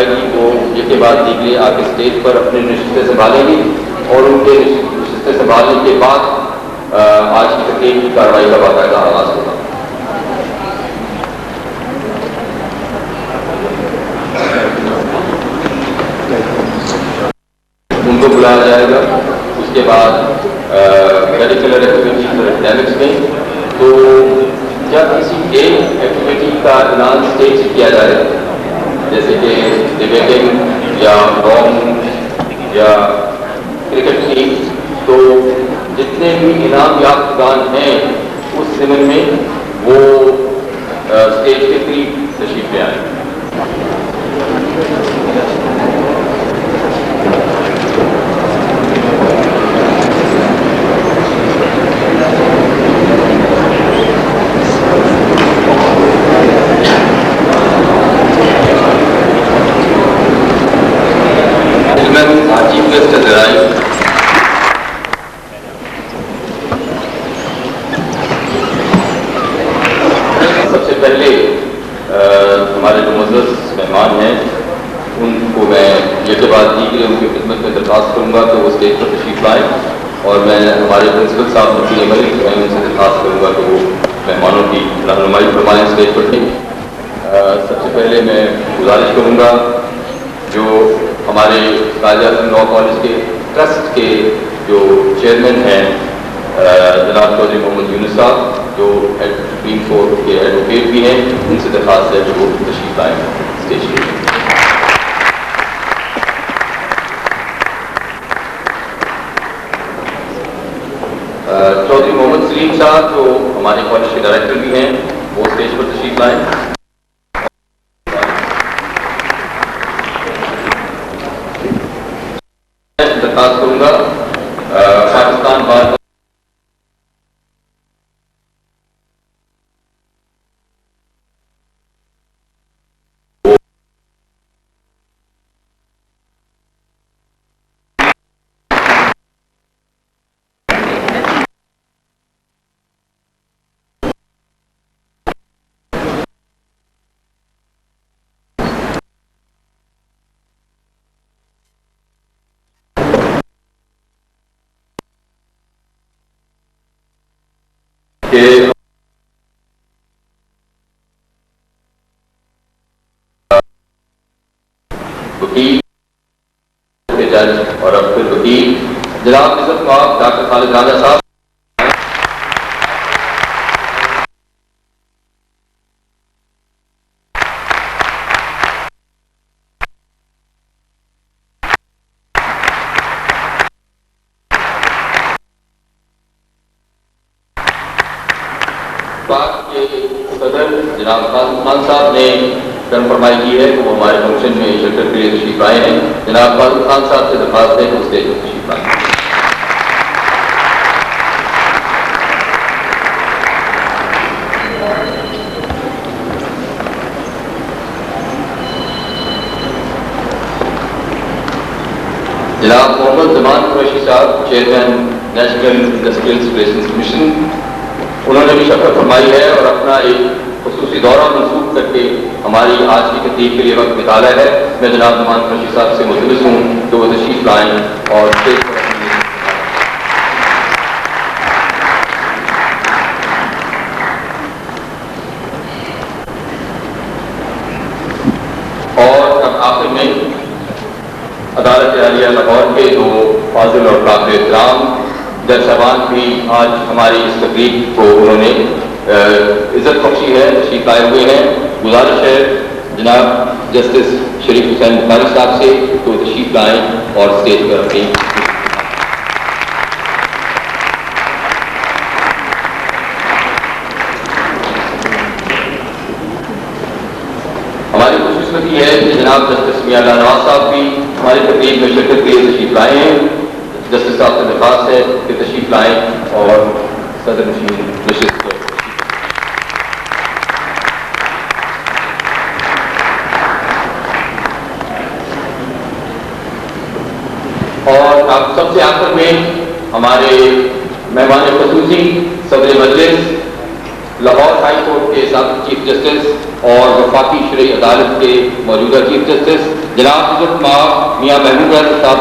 گی تو یہ کے بعد دیکھیے آپ اسٹیج پر اپنے نشستیں سنبھالیں گی اور ان کے نشستیں سنبھالنے کے بعد آج کی تقریب کی کارروائی کا باقاعدہ آغاز ہوگا. ان کو بلایا جائے گا. اس کے بعد کریکولر ایکٹیویٹیز اور اکیڈیمکس میں تو جب کسی ایک ایکٹیویٹی کا اعلان اسٹیج سے کیا جائے جیسے کہ ڈبیٹنگ یا ڈرام یا کرکٹ ٹیم تو جتنے بھی انعام یافتگان ہیں اس ضمن میں وہ اسٹیج کے قریب تشریف لے آئیں. سب سے پہلے ہمارے جو معزز مہمان ہیں ان کو میں یہ تو بات کی کہ ان کی خدمت میں درخواست کروں گا کہ وہ اسٹیج پر تشریف لائیں اور میں ہمارے پرنسپل صاحب مفتی ملک میں ان سے درخواست کروں گا کہ وہ مہمانوں کی رہنمائی فرمائیں اسٹیج پر. سب سے پہلے میں گزارش کروں گا جو ہمارے قائد-اعظم لاء کالج کے ٹرسٹ کے جو چیئرمین ہیں جناب چودھری محمد یونس صاحب جو سپریم کورٹ کے ایڈوکیٹ بھی ہیں ان سے درخواست ہے کہ وہ تشریف لائیں اسٹیج پر. چودھری محمد سلیم صاحب جو ہمارے کالج کے ڈائریکٹر بھی ہیں وہ اسٹیج پر تشریف لائیں. درخواست کروں گا پاکستان بار کہ وکیل کے جج اور اب پھر وکیل جناب عزت مآب ڈاکٹر خالد راجہ صاحب کے صدر جناب قاسم خان صاحب نے کرم فرمائی کی ہے کہ وہ ہمارے فنکشن میں شرکت کے لیے تشریف آئے ہیں. جناب قاسم خان صاحب سے درخواست ہے کہ اسٹیج پر تشریف لائیں. جناب محمد زمان قریشی صاحب chairman national industrial relations commission انہوں نے بھی شرکت فرمائی ہے اور اپنا ایک خصوصی دورہ منسوخ کر کے ہماری آج کی تقریب کے لیے وقت نکالا ہے. میں جناب زمان قریشی صاحب سے ملتمس ہوں کہ وہ تشریف لائیں اور اسٹیج پر اور اب آخر میں عدالت عالیہ لاہور کے جو فاضل اور قابل احترام جج صاحبان بھی آج ہماری اس تقریب کو انہوں نے عزت بخشی ہے تشریف لائے ہوئے ہیں. گزارش ہے جناب جسٹس شریف حسین بخاری صاحب سے تو تشریف لائیں اور اسٹیج پر اپنی ہماری خوش قسمتی ہے کہ جناب جسٹس میاں اللہ نواز صاحب بھی ہماری تقریب میں شرکت کے لیے تشریف لائے ہیں. جسٹس صاحب سے درخواست ہے کہ تشریف لائیں اور صدر نشین نشست اور آپ سب سے آخر میں ہمارے مہمان خصوصی صدر مجلس لاہور ہائی کورٹ کے سابق چیف جسٹس اور وفاقی شرعی عدالت کے موجودہ چیف جسٹس جناب عزت مآب میاں محبوب اعظم صاحب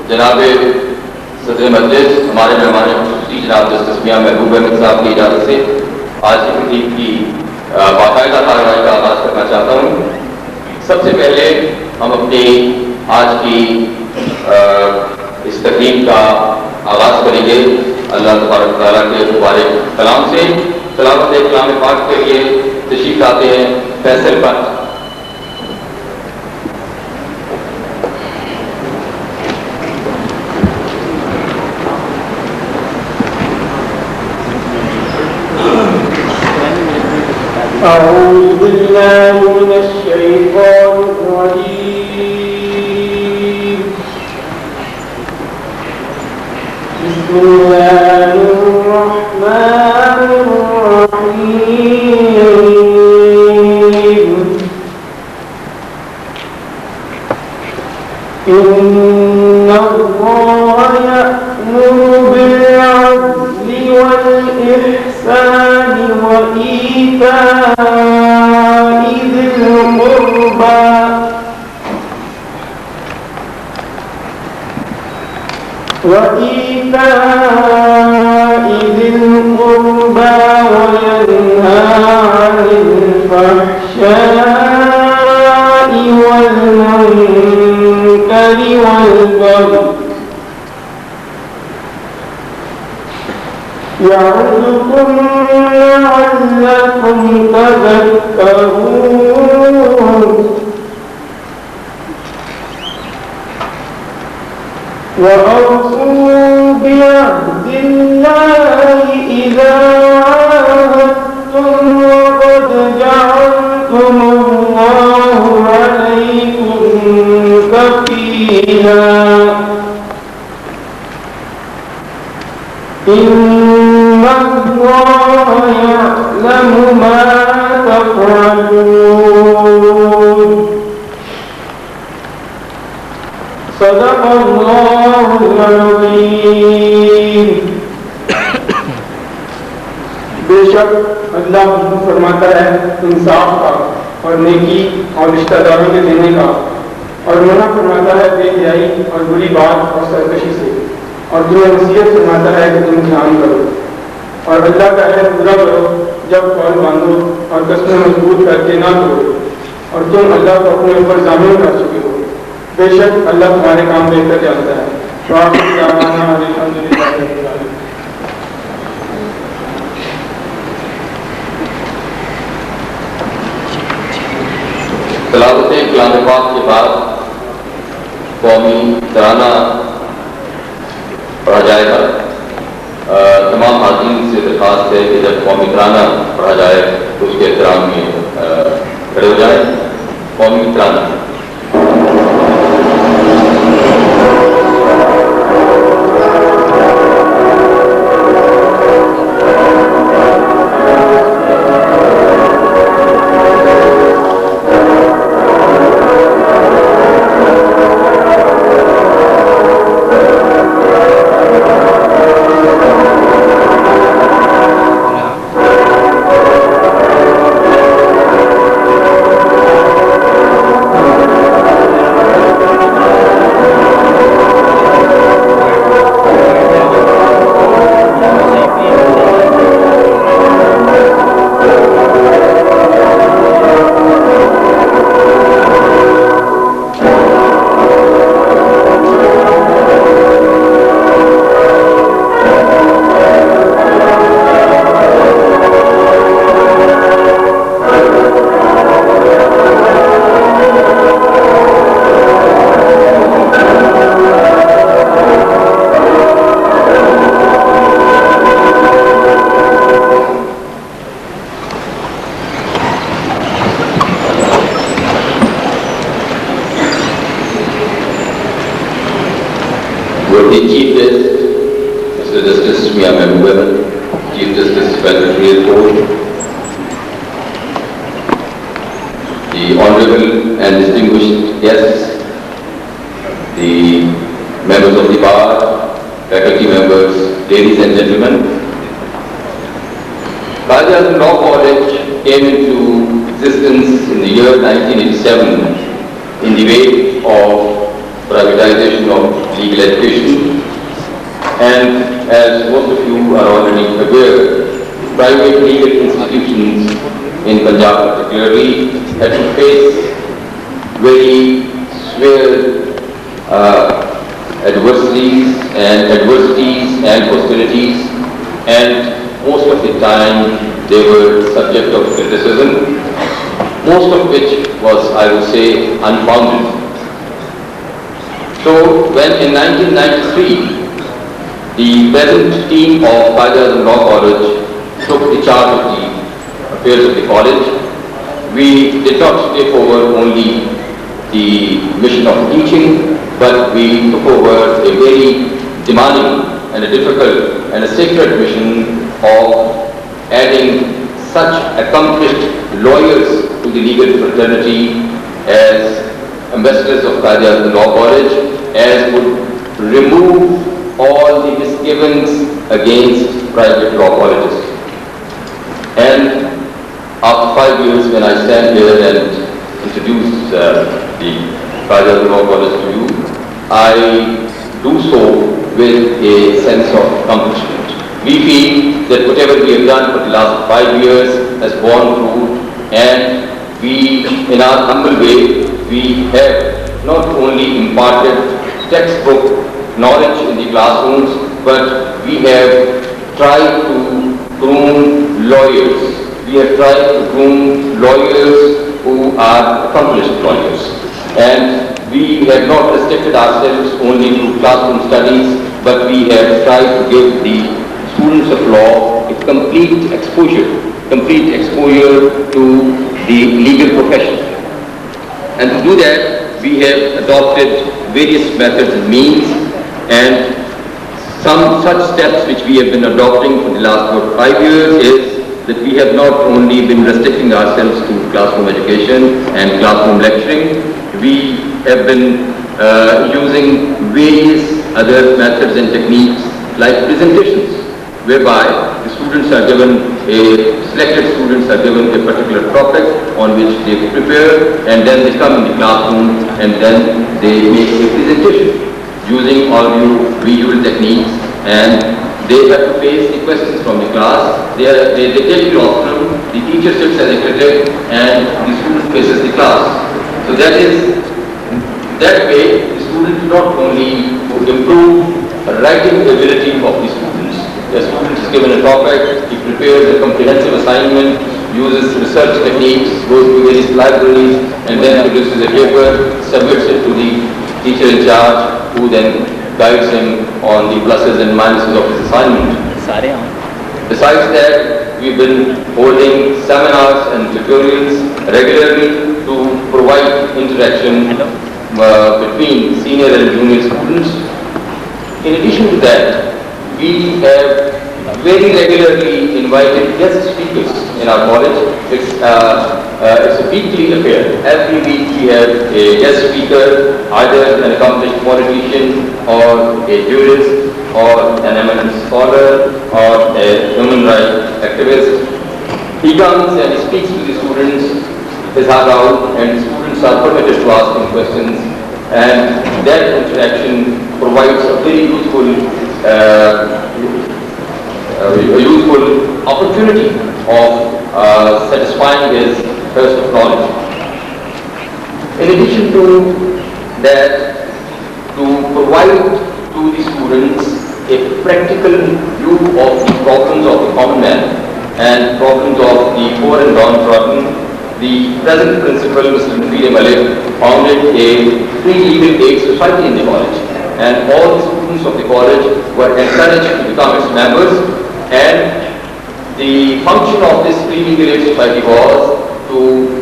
جناب صدر مجلس ہمارے مہمان خصوصی جناب جسٹس میاں محبوب احمد صاحب کی اجازت سے آج کی تقریب کی باقاعدہ کارروائی کا آغاز کرنا چاہتا ہوں۔ سب سے پہلے ہم اپنی آج کی اس تقریب کا آغاز کریں گے اللہ تبارک تعالیٰ کے مبارک کلام سے۔ تلاوت کلام پاک کے لیے تشریف لاتے ہیں فیصل پر۔ أعوذ بالله من الشيطان الرجيم بسم الله الرحمن الرحيم إن الله يأمر بالعدل والإحسان وإيتاء ذي القربى وينهى عن الفحشاء والمنكر والبغي يعظكم لعلكم تذكرون وأوفوا بعهد الله إذا عاهدتم وقد جعلتم الله عليكم كفيلا إن الله يعلم ما تفعلون صدق الله العظيم۔ بے شک اللہ حکم فرماتا ہے انصاف کا اور نیکی اور رشتہ داروں کے دینے کا، اور منع فرماتا ہے بے حیائی اور بری بات اور سرکشی سے، اور تمہیں نصیحت فرماتا ہے کہ تم دھیان کرو اور اللہ کا عہد پورا کرو جب قول باندھو اور قسمیں مضبوط کر کے نہ توڑو، اور تم اللہ کو اپنے اوپر ضامن کر چکے ہو، بے شک اللہ تمہارے کام بہتر جانتا ہے۔ تلاوت کلام پاک کے بعد قومی ترانہ پڑھا جائے گا۔ تمام حاضرین سے درخواست ہے کہ جب قومی ترانہ پڑھا جائے تو اس کے احترام میں کھڑے ہو جائیں۔ قومی ترانہ the Chief Guest, Mr. Justice Mia Member, Chief Justice Federal Court, the Honorable and distinguished guests, the members of the bar, faculty members, ladies and gentlemen. Quaid-e-Azam Law College came into existence in the year 1987 in the wake of privatization of legal education, and as most of you are already aware, private legal institutions in Punjab particularly had to face very severe adversities and hostilities, and most of the time they were subject of criticism, most of which was, I would say, unfounded. So when in 1993 the present team of Quaid-e-Azam Law College took the charge of the affairs of the college, we did not take over only the mission of teaching, but we took over a very demanding and a difficult and a sacred mission of adding such accomplished lawyers to the legal fraternity as ambassadors of Quaid-e-Azam Law College, as would remove all the misgivings against private law colleges. And after 5 years, when I stand here and introduce the Quaid-e-Azam Law College to you, I do so with a sense of accomplishment. We feel that whatever we have done for the last 5 years has borne fruit, and we, in our humble way, we have not only imparted textbook knowledge in the classrooms, but we have tried to groom lawyers. We have tried to groom lawyers who are accomplished lawyers. And we have not restricted ourselves only to classroom studies, but we have tried to give the students of law a complete exposure to the legal profession. And to do that, we have adopted various methods and means, and some such steps which we have been adopting for the last 5 years is that we have not only been restricting ourselves to classroom education and classroom lecturing, we have been using various other methods and techniques like presentations, whereby the students are given selected students are given a particular topic on which they prepare, and then they come in the classroom and then they make a presentation using all visual techniques, and they have to face the questions from the class. They take the rostrum, the teacher sits as a critic, and the student faces the class. So that way the student not only improve writing ability of the students. The student is given a topic, he prepares a comprehensive assignment, uses research techniques, goes to various libraries, and then produces a paper, submits it to the teacher in charge, who then guides him on the pluses and minuses of his assignment. Besides that, we've been holding seminars and tutorials regularly to provide interaction between senior and junior students. In addition to that, we have very regularly invited guest speakers in our college. It's a weekly affair. Every week we have a guest speaker, either an accomplished politician or a jurist or an eminent scholar or a human rights activist. He comes and he speaks to the students, his heart out, and the students are permitted to ask him questions, and that interaction provides a very useful opportunity of satisfying his thirst of knowledge. In addition to that, to provide to the students a practical view of the problems of the common man and problems of the poor and downtrodden, the present principal, Mr. Quaid-e-Malik, founded a free legal aid society in the college, and all the students of the college were encouraged to become its members, and the function of this free legal aid society was to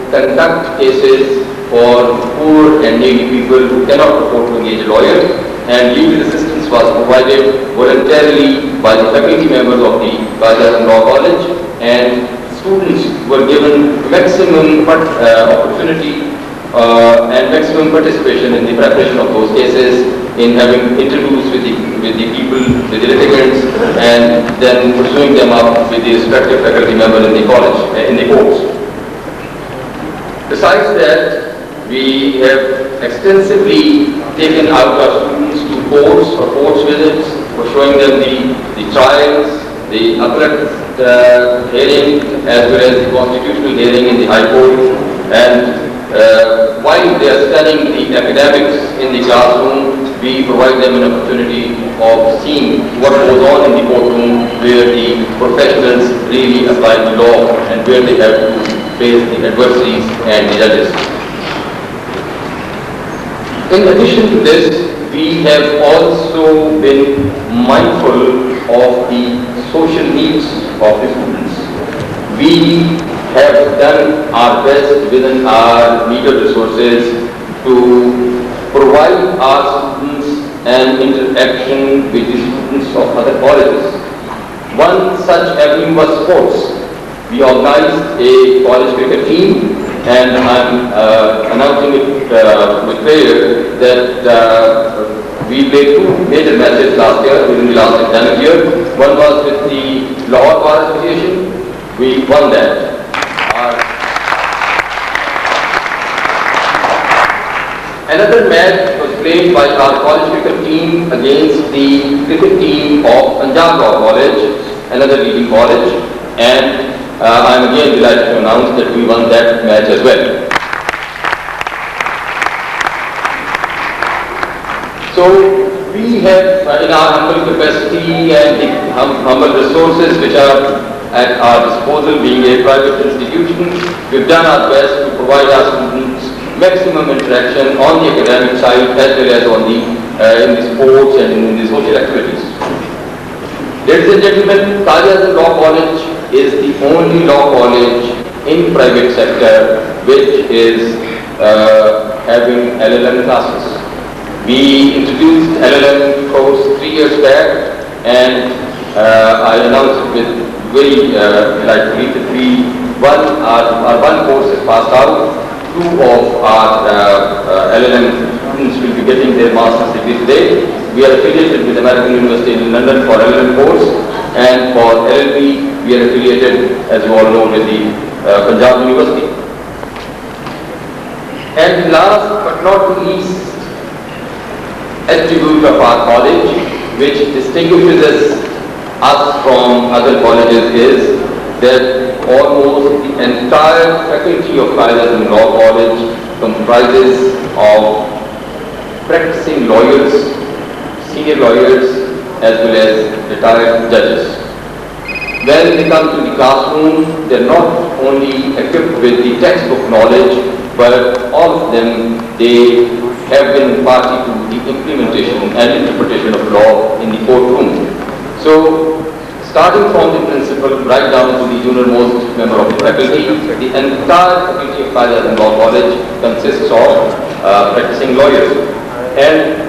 conduct cases for poor and needy people who cannot afford to engage a lawyer, and legal assistance assistance was provided voluntarily by the faculty members of the Quaid-e-Azam Law College, and students were given maximum opportunity and maximum participation in the preparation of those cases, in having interviews with the people, with the litigants, and then pursuing them up with the respective faculty member in the college, in the courts. Besides that, we have extensively taken out our students to courts or courts visits for showing them the trials, the appellate hearing, as well as the constitutional hearing in the High Court. And while they are studying the academics in the classroom, we provide them an opportunity of seeing what goes on in the courtroom, where the professionals really apply the law and where they have to face the adversaries and the judges. In addition to this, we have also been mindful of the social needs of the students. We have done our best within our meager resources to provide our students an interaction with the students of other colleges. One such avenue was sports. We organized a college cricket team, and I'm announcing it with pleasure that we played two major matches last year, within the last academic year. One was with the Lahore Bar Association. We won that. Another match was played by our college cricket team against the cricket team of Punjab Law College, another leading college, and I am again delighted to announce that we won that match as well. So we have, in our humble capacity and the humble resources which are at our disposal, being a private institution, we've done our best to provide our students maximum interaction on the academic side as well as on the in the sports and in the social activities. Ladies and gentlemen, Quaid-e-Azam Law College is the only law college in private sector which is having LLM classes. We introduced LLM course 3 years back, and I announced it with very delightfully that our one course is passed out. 2 of our LLM students will be getting their master's degree today. We are affiliated with American University in London for LLM course, and for LLB we are affiliated, as you all know, with the Punjab University. And last but not least, attribute of our college, which distinguishes us from other colleges, is that almost the entire faculty of Quaid-e-Azam Law College comprises of practicing lawyers, senior lawyers, as well as retired judges. When they come to the classroom, they are not only equipped with the textbook knowledge, but all of them, they have been party to the implementation and interpretation of law in the courtroom. So, starting from the principal right down to the junior-most member of the faculty, the entire faculty of Quaid-e-Azam Law College consists of practicing lawyers. And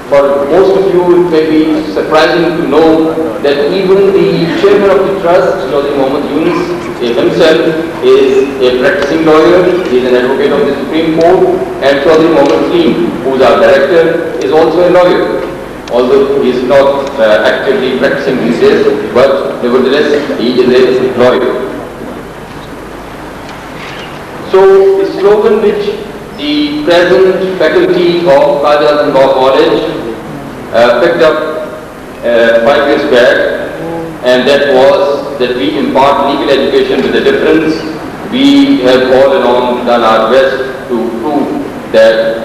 for most of you, it may be surprising to know that even the chairman of the trust, Chaudhry Mohammad Yunus, himself is a practicing lawyer. He is an advocate of the Supreme Court, and Chaudhry Mohammad Salim, who is our director, is also a lawyer. Although he is not actively practicing these days, but nevertheless he is a lawyer. So the slogan which the present faculty of Quaid-e-Azam Law College picked up 5 years back, and that was that we impart legal education with a difference. We have all along done our best to prove that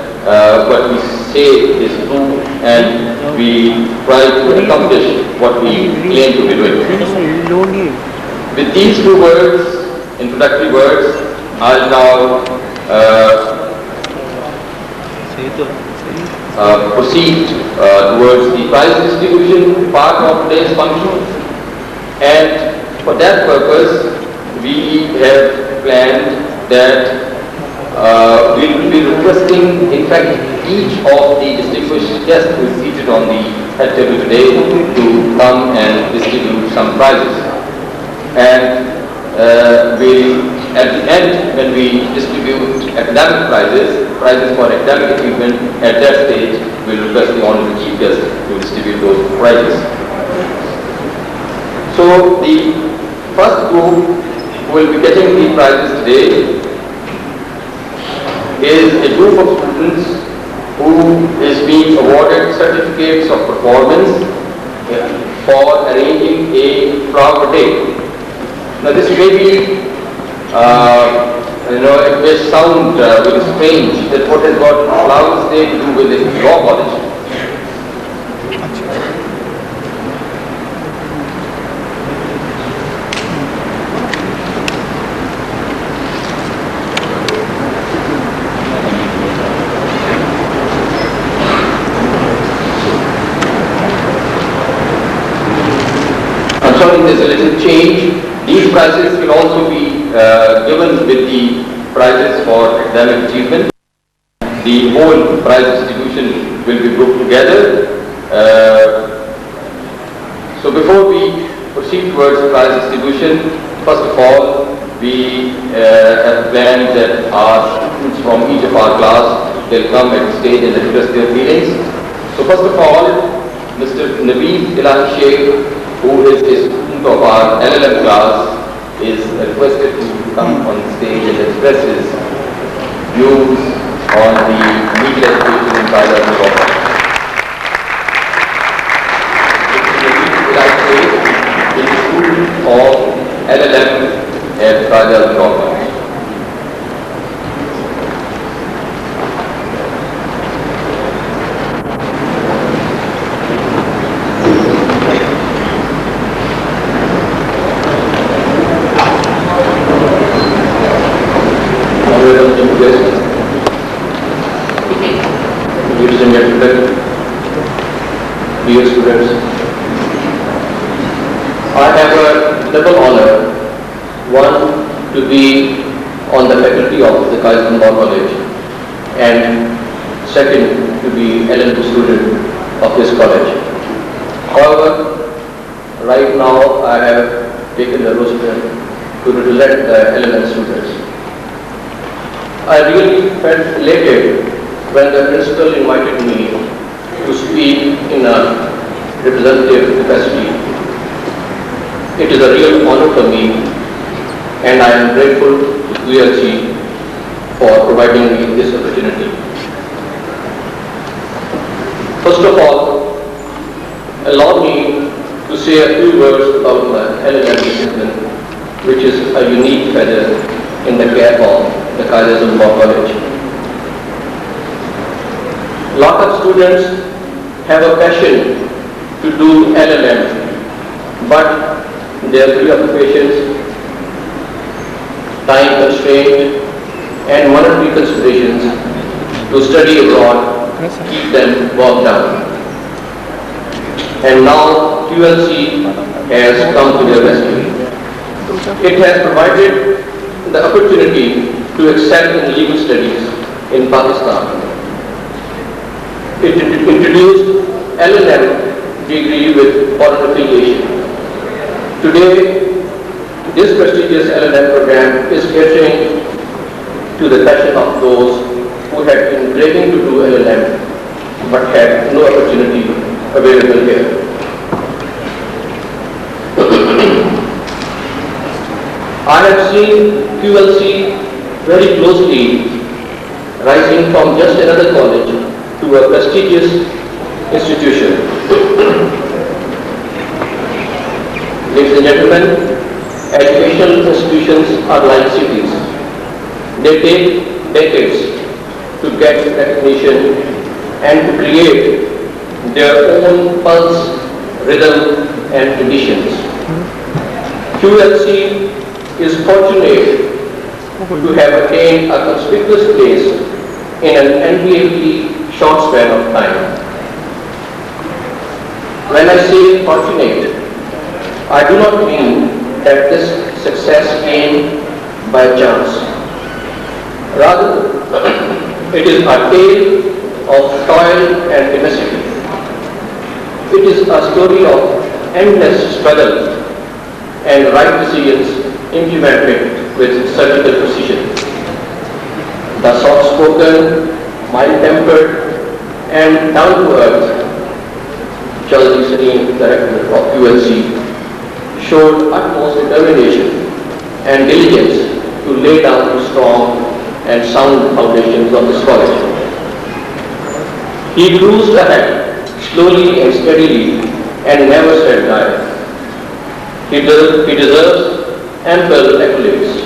what we say is true, and we try to accomplish what we claim to be doing. With these 2 words, introductory words, I'll now proceed towards the prize distribution part of today's function. And for that purpose, we have planned that we will be requesting, in fact, each of the distinguished guests who is seated on the at table today to come and distribute some prizes. And at the end, when we distribute academic prizes for academic achievement, at that stage, we'll request the Honorable Chief Guest to distribute those prizes. So the first group who will be getting the prizes today is a group of students who is being awarded certificates of performance for arranging a flower day. Now this may be, it may sound very strange that what has got Flowers Day to do with a law college. I'm sorry, there's a little change. These prizes will also be given with the prizes for academic achievement. The whole prize distribution will be grouped together. So before we proceed towards prize distribution, first of all, we have planned that our students from each of our class will come at the stage and express their feelings. So first of all, Mr. Naveed Ilahi Sheikh, who is a student of our LLM class, is requested to come on stage and express his views on the legal education in Qaida law. Mr. Naveed Ilahi Sheikh is a student of LLM at Qaida law. Ladies and gentlemen, dear students, I have a double honor. One, to be on the faculty of the Quaid-e-Azam College, and second, to be LLM student of this college. However, right now I have taken the roster to represent the LLM students. I really felt elated when the principal invited me to speak in a representative capacity. It is a real honor for me, and I am grateful to QLC for providing me this opportunity. First of all, allow me to say a few words about my LLM discipline, which is a unique feather in the cap of the Quaid-e-Azam College. Lot of students have a passion to do LLM, but their preoccupations, time constraint, and monetary considerations to study abroad keep them bogged down. And now QLC has come to their rescue. It has provided the opportunity to excel in legal studies in Pakistan. It introduced LLM degree with foreign affiliation. Today, this prestigious LLM program is catering to the passion of those who had been craving to do LLM but had no opportunity available here. I have seen QLC very closely rising from just another college to a prestigious institution. Ladies and gentlemen, educational institutions are like cities. They take decades to get recognition and to create their own pulse, rhythm, and traditions. QLC is fortunate to have attained a conspicuous place in an enviably short span of time. When I say fortunate, I do not mean that this success came by chance. Rather, it is a tale of toil and tenacity. It is a story of endless struggle and right decisions implemented with surgical precision. The soft-spoken, mild-tempered, and down-to-earth Chaudhry Salim, director of QLC, showed utmost determination and diligence to lay down strong and sound foundations of this college. He cruised ahead slowly and steadily and never said die. He deserves ample accolades.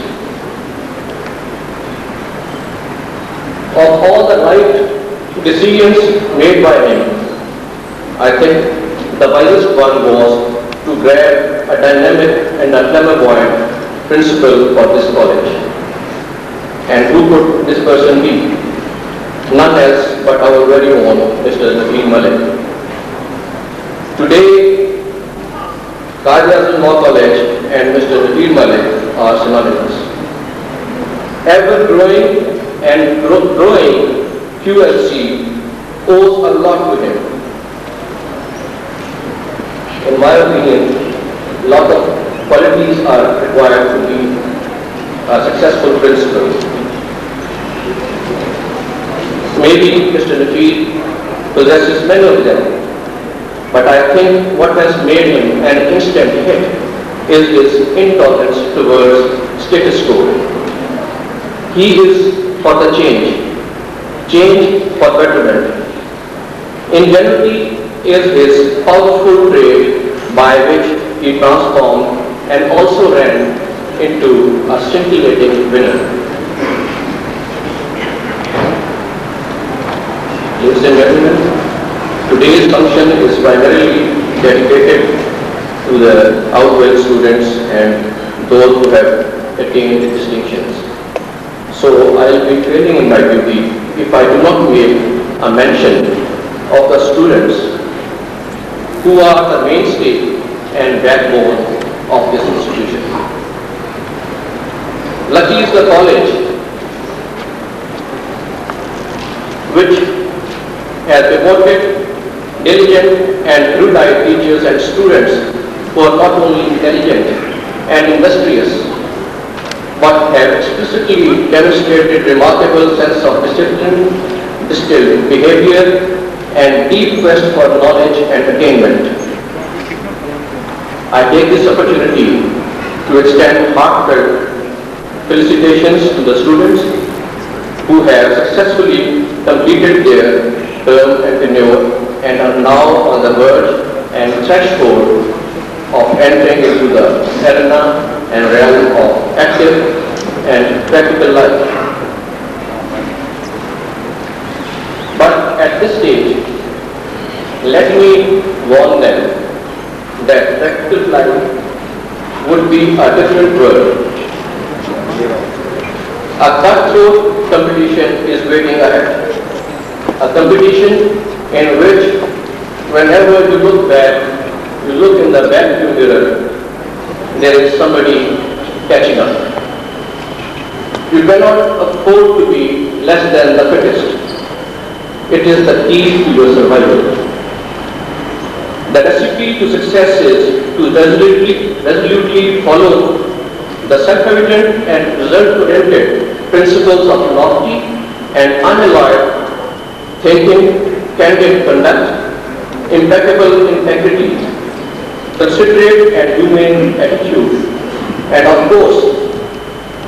Of all the right decisions made by him, I think the wisest one was to grab a dynamic and a flamboyant principal for this college. And who could this person be? None else but our very own Mr. Naveed Malik. Today, Quaid-e-Azam Law College and Mr. Naveed Malik are synonymous. Ever growing and growing QLC owes a lot to him. In my opinion, a lot of qualities are required to be a successful principal. Maybe Mr. Naveed possesses many of them, but I think what has made him an instant hit is his intolerance towards status quo. He is for the change for betterment. Ingenuity is his powerful trait by which he transformed and also ran into a scintillating winner. Ladies and gentlemen, today's function is primarily dedicated to the outwell students and those who have attained distinctions. So I will be failing in my duty if I do not make a mention of the students who are the mainstay and backbone of this institution. Lucky is the college which has devoted diligent and erudite teachers and students who are not only intelligent and industrious, but have explicitly demonstrated remarkable sense of discipline, distilled behavior, and deep quest for knowledge and attainment. I take this opportunity to extend heartfelt felicitations to the students who have successfully completed their term and tenure and are now on the verge and threshold of entering into the arena and realm of active and practical life. But at this stage, let me warn them that practical life would be a different world. A cutthroat competition is waiting ahead. A competition in which whenever you look back, you look in the back mirror, there is somebody catching up. You cannot afford to be less than the fittest. It is the key to your survival. The recipe to success is to resolutely follow the self-evident and result-oriented principles of lofty and unalloyed thinking, candid conduct, impeccable integrity, considerate and humane attitude, and of course,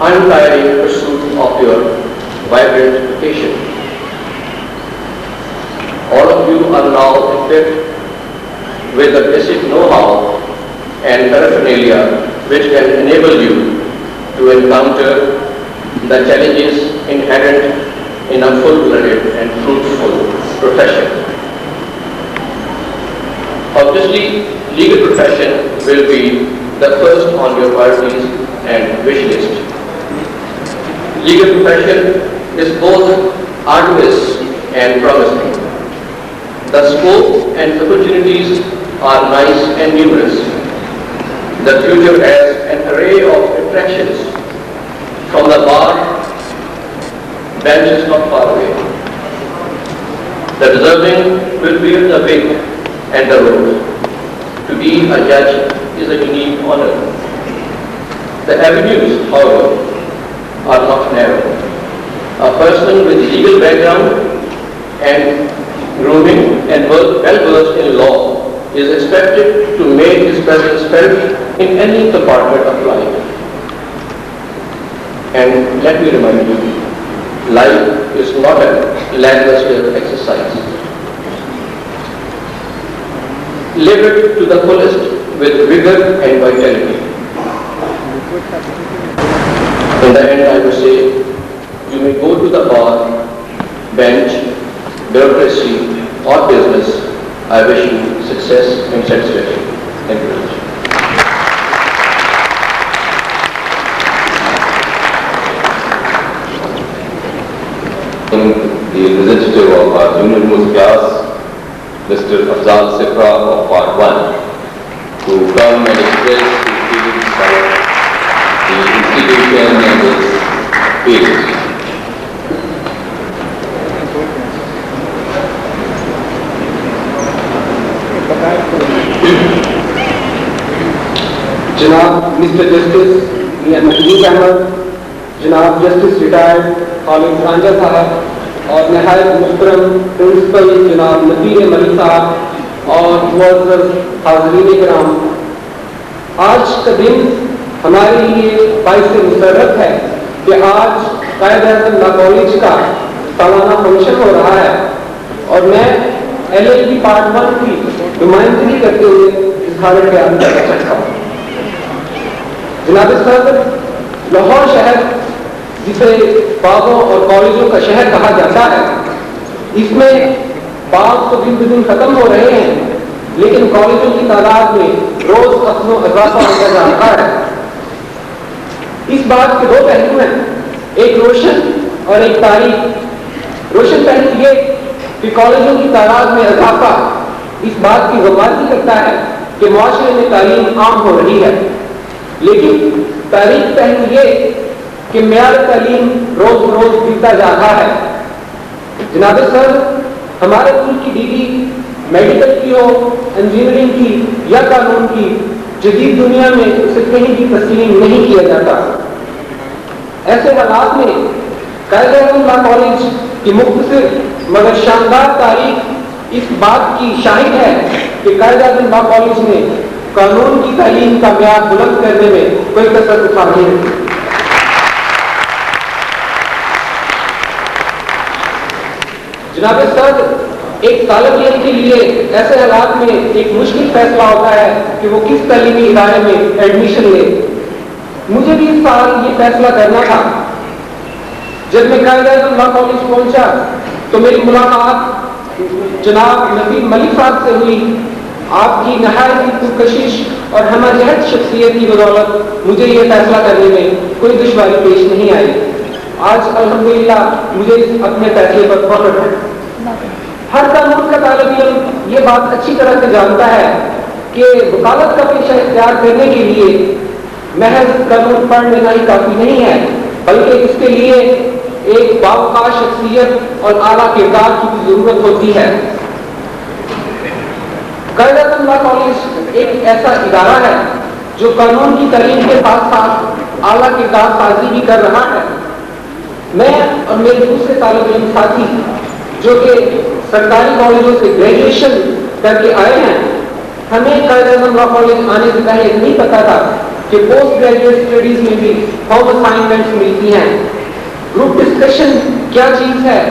untiring pursuit of your vibrant vocation. All of you are now equipped with the basic know-how and paraphernalia which can enable you to encounter the challenges inherent in a full-blooded and fruitful profession. Obviously, legal profession will be the first on your priorities and wish list. Legal profession is both arduous and promising. The scope and opportunities are nice and numerous. The future has an array of attractions. From the bar bench is not far away. The deserving will bear the weight and the road. To be a judge is a unique honor. The avenues, however, are not narrow. A person with legal background and grooming and well-versed in law is expected to make his presence felt in any compartment of life. And let me remind you, life is not a lackluster exercise. Live it to the fullest with vigor and vitality. In the end, I would say, you may go to the bar, bench, bureaucracy, or business. I wish you success and satisfaction. Thank you very much. The representative of our junior most class, Mr. Afzal Sifra of Part 1, to come and express his feelings about the institution and its fields. जनाब mister justice मियां नजीब अहमद, जनाब justice retired college Ranjha साहब और नहायत मुहतरम principal जनाब नबीर मलिक साहब और मुअज़्ज़ज़ हाज़रीन किराम, आज का दिन हमारे लिए बाइस मुशर्रफ है कि आज क़ायद-ए-आज़म लॉ कॉलेज का सालाना फंक्शन हो रहा है और मैं LLB पार्ट 1 की नुमाइंदगी करते हुए इस हालत के अंदर कर सकता हूँ। जनाब सदर, लाहौर शहर जिसे बागों और कॉलेजों का शहर कहा जाता है, इसमें बाग तो दिन ब दिन खत्म हो रहे हैं, लेकिन कॉलेजों की तादाद में रोज अपनो इजाफा होता जा रहा है। इस बात के दो पहलू हैं, एक रोशन और एक तारीख। रोशन पहलू ये कि कॉलेजों की तादाद में इजाफा इस बात की वकालत करता है कि मुआशरे में तालीम आम हो रही है, लेकिन तारीख पहलू ये कि मेयार तालीम रोज रोज गिरता जा रहा है। जनाब सर, हमारे मुल्क की डिग्री मेडिकल की हो, इंजीनियरिंग की या कानून की, जदीद दुनिया में उसे कहीं भी तस्लीम नहीं किया जाता। ऐसे हालात में क़ायद-ए-आज़म लॉ कॉलेज की मुख्तसर मगर शानदार तारीख इस बात की शाहिद है कि क़ायद-ए-आज़म लॉ कॉलेज ने कानून की तालीम का म्यार बुलंद करने में कोई कसर उठा नहीं है। जनाब सर, एक तालिब इल्म के लिए ऐसे हालात में एक मुश्किल फैसला होता है कि वो किस तालीमी इदारे में एडमिशन ले। मुझे भी इस साल ये फैसला करना था। जब मैं क़ायद-ए-आज़म लॉ कॉलेज पहुंचा तो मेरी मुलाकात जनाब नबीर मलिक साहब से हुई। आपकी नहायत पुरकशिश और हमजहत शख्सियत की बदौलत मुझे ये फैसला करने में कोई दुश्वारी पेश नहीं आई। आज अल्हम्दुलिल्लाह मुझे अपने फैसले पर फख्र है। हर कानून का तालिब इल्म ये बात अच्छी तरह से जानता है कि वकालत का पेशा इख्तियार करने के लिए महज कानून पढ़ लेना ही काफ़ी नहीं है, बल्कि इसके लिए एक बावकार शख्सियत और आला किरदार की भी ज़रूरत होती है। क़ायद-ए-आज़म लॉ कॉलेज एक ऐसा इदारा है जो कानून की तालीम के साथ साथ आला किरदार साजी भी कर रहा है। मैं और मेरे दूसरे तालिब इल्म साथी जो कि सरकारी कॉलेजों से ग्रेजुएशन करके आए हैं, हमें क़ायद-ए-आज़म लॉ कॉलेज आने से पहले नहीं पता था कि पोस्ट ग्रेजुएट स्टडीज में भी होम असाइनमेंट्स मिलती हैं। ग्रुप डिस्कशन क्या चीज़ है,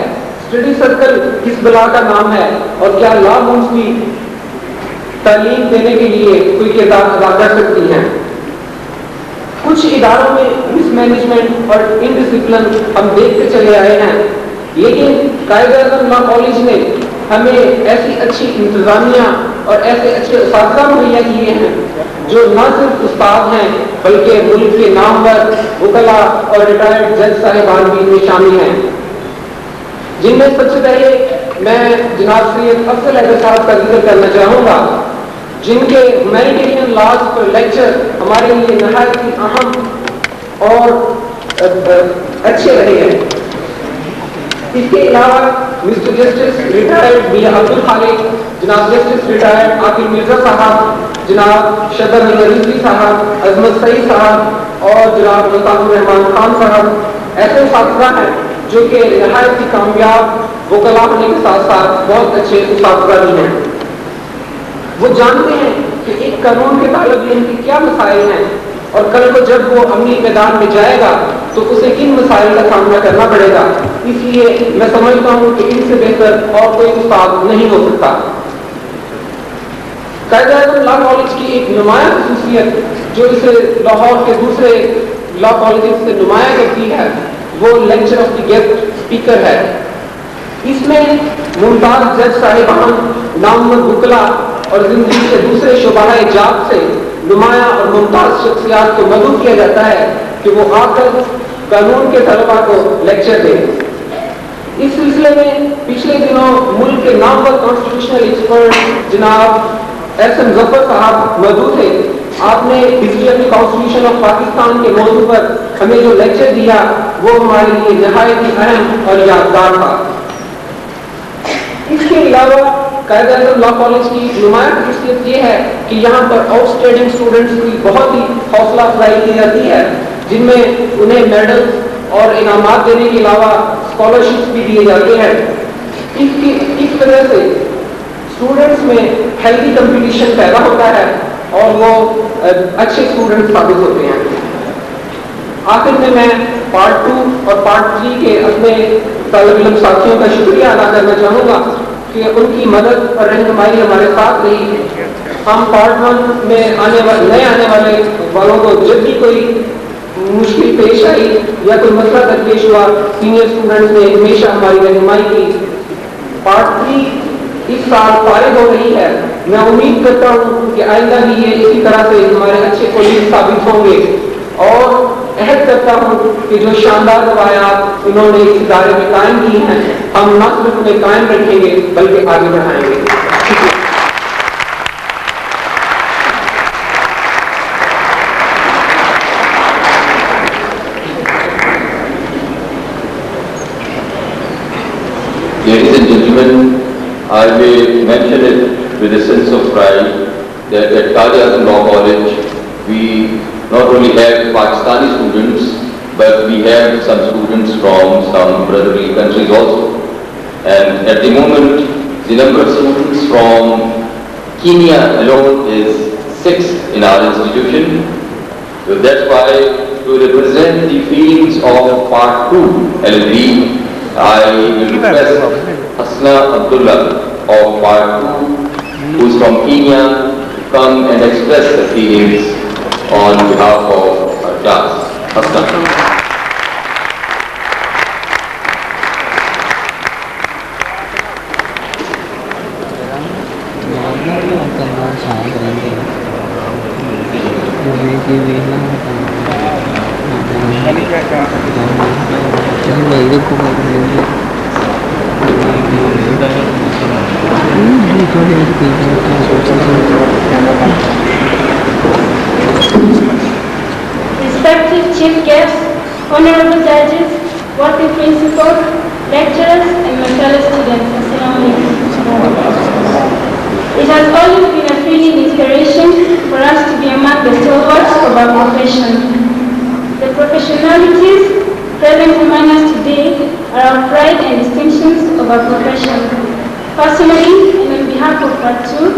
स्टडी सर्कल किस बला का नाम है और क्या लॉ रूम्स की तालीम देने के लिए कोई किरदार अदा कर सकती हैं। कुछ इदारों में मिसमैनेजमेंट और इनडिसिप्लिन हम देखते चले आए हैं, लेकिन क़ायद-ए-आज़म लॉ कॉलेज ने हमें ऐसी अच्छी इंतज़ामिया और ऐसे अच्छे उस्ताद मुहैया किए हैं जो न सिर्फ उस्ताद हैं बल्कि मुल्क के नामवर वकला और रिटायर्ड जज साहिबान भी इनमें शामिल हैं, जिनमें सबसे पहले मैं जनाब सैयद अफजल अहमद साहब का जिक्र करना चाहूँगा, जिनके ह्यूमैनिटेरियन लॉज पर लेक्चर हमारे लिए नहायत ही अहम और अच्छे रहे हैं। اس کے علاوہ مسٹر جسٹس ریٹائرڈ میاں عبدال خالق، جناب جسٹس ریٹائرڈ عاقل مرزا صاحب، جناب شدر رضوی صاحب، عظمت سعید صاحب اور جناب مصطفیٰ الرحمان خان صاحب ایسے اساتذہ ہیں جو کہ نہایت ہی کامیاب وکلا ہونے کے ساتھ ساتھ بہت اچھے اساتذہ بھی ہیں۔ وہ جانتے ہیں کہ ایک قانون کے طالب علم کے کیا مسائل ہیں اور کل کو جب وہ عملی میدان میں جائے گا تو اسے کن مسائل کا سامنا کرنا پڑے گا، اس لیے میں سمجھتا ہوں کہ ان سے بہتر اور کوئی استاد نہیں ہو سکتا۔ قائد-اعظم لا کالج کی ایک نمایاں خصوصیت جو اسے لاہور کے دوسرے لا کالجز سے نمایاں کرتی ہے وہ lecture of the guest speaker ہے۔ اس میں ممتاز جج صاحبان، نامور وکلا اور زندگی کے دوسرے شعبہ جات سے نمایاں اور ممتاز شخصیات کو مدعو کیا جاتا ہے کہ وہ آ کر قانون کے طلباء کو لیکچر دیں۔ اس سلسلے میں پچھلے دنوں ملک کے نامور کانسٹیٹیوشنل ایکسپرٹ جناب ایس ایم ظفر صاحب موجود تھے۔ آپ نے history of the constitution of Pakistan کے موضوع پر ہمیں جو لیکچر دیا وہ ہمارے لیے نہایت ہی اہم اور یادگار تھا۔ اس کے علاوہ قائد-اعظم لا کالج کی نمایاں خصوصیت یہ ہے کہ یہاں پر آؤٹ اسٹینڈنگ اسٹوڈنٹس کی بہت ہی حوصلہ افزائی کی جاتی ہے، جن میں انہیں میڈل اور انعامات دینے کے علاوہ اسکالرشپس بھی دیے جاتے ہیں۔ اس وجہ سے اسٹوڈنٹس میں ہیلتھی کمپٹیشن پیدا ہوتا ہے اور وہ اچھے اسٹوڈنٹ ثابت ہوتے ہیں۔ آخر میں پارٹ 2 اور پارٹ 3 کے اپنے طالب علم ساتھیوں کا شکریہ ادا کرنا چاہوں گا کہ ان کی مدد اور رہنمائی ہمارے ساتھ رہی ہے۔ ہم پارٹ 1 میں نئے آنے والے والوں کو جب بھی کوئی مشکل پیش آئی یا کوئی مسئلہ درپیش ہوا سینئر اسٹوڈنٹس نے ہمیشہ ہماری رہنمائی کی۔ پارٹ 3 اس سال فارغ ہو رہی ہے، میں امید کرتا ہوں کہ آئندہ بھی یہ اسی طرح سے ہمارے اچھے کولیگ ثابت ہوں گے اور عہد کرتا ہوں کہ جو شاندار روایات انہوں نے اس ادارے میں قائم کی ہیں ہم نہ صرف انہیں قائم رکھیں گے بلکہ آگے بڑھائیں گے۔ Ladies and gentlemen, I will mention it with a sense of pride that at Quaid-e-Azam Law College we not only have Pakistani students but we have some students from some brotherly countries also. And at the moment the number of students from Kenya alone is 6 in our institution. So that's why to represent the feelings of Part 2 LLB, I will request Hasna Abdullah of Part 2, who is from Kenya, to come and express her feelings on behalf of her class. Hasna. Respected chief guests, honorable judges, working principals, lecturers, and my fellow students, Assalamu alaikum. It has always been a thrilling inspiration for us to be among the stalwarts of our profession. The professionalities present among us today are our pride and distinctions of our profession. Personally, and on behalf of Part 2,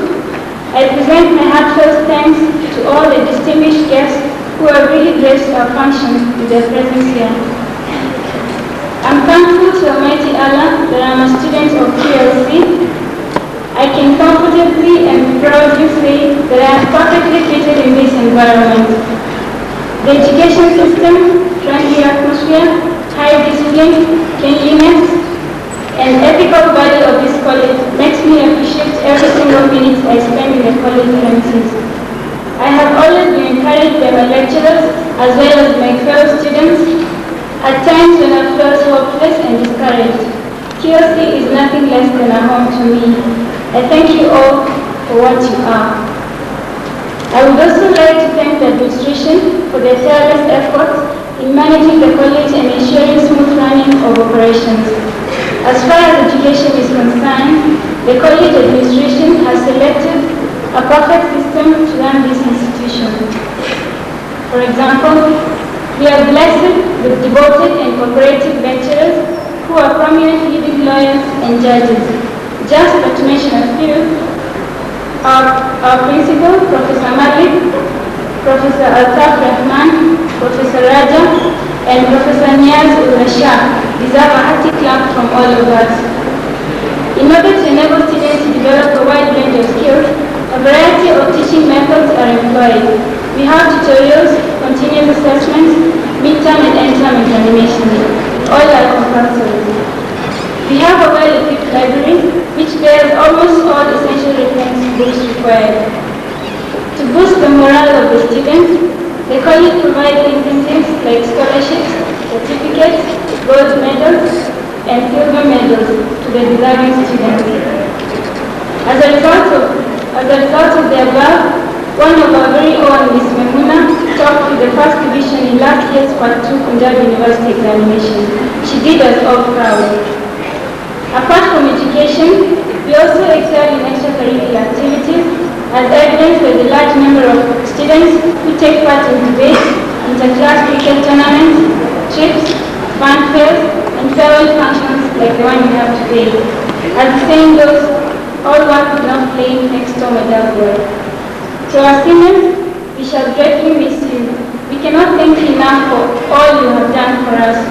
I present my heartfelt thanks to all the distinguished guests who have really graced our function with their presence here. I'm thankful to Almighty Allah that I'm a student of QLC. I can comfortably and proudly say that I am perfectly fitted in this environment. The education system, friendly atmosphere, high discipline, cleanliness, and ethical value of this college makes me appreciate every single minute I spend in the college premises. I have always been encouraged by my lecturers as well as my fellow students at times when I felt hopeless and discouraged. QLC is nothing less than a home to me. I thank you all for what you are. I would also like to thank the administration for their tireless efforts in managing the college and ensuring smooth running of operations. As far as education is concerned, the college administration has selected a perfect system to run this institution. For example, we are blessed with devoted and cooperative lecturers who are prominent leading lawyers and judges. Just to mention a few, our principal, Professor Malik, Professor Altaf Rahman, Professor Raja, and Professor Niaz Ul-Rashad deserve a hearty clap from all of us. In order to enable students to develop a wide range of skills, a variety of teaching methods are employed. We have tutorials, continuous assessments, midterm and end-term examinations. All are compulsory. We have a well-equipped library which bears almost all essential reference books required. To boost the morale of the students, the college provides incentives like scholarships, certificates, gold medals, and silver medals to the deserving students. As a result of the above, one of our very own, Ms. Memuna, topped with the first division in last year's Part 2 Punjab University examination. She did us all proud. Apart from education, we also excel in extracurricular activities, as evidenced by the large number of students who take part in debates, inter-class cricket tournaments, trips, fun fairs, and farewell functions like the one we have today. As the saying goes, all work is not playing next door without work. To our seniors, we shall greatly miss you. We cannot thank you enough for all you have done for us.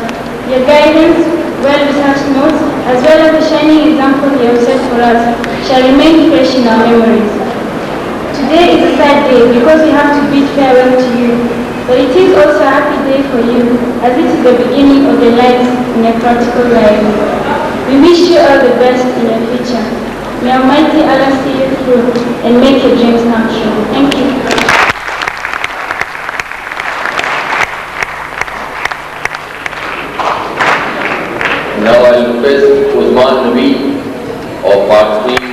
Your guidance, well-researched notes, as well as the shining example you have set for us, shall remain fresh in our memories. Today is a sad day because we have to bid farewell to you, but it is also a happy day for you, as it is the beginning of the lives in a practical life. We wish you all the best in your future. May Almighty Allah see you through and make your dreams come true. Thank you. Now I request Usman Nabi of Part 3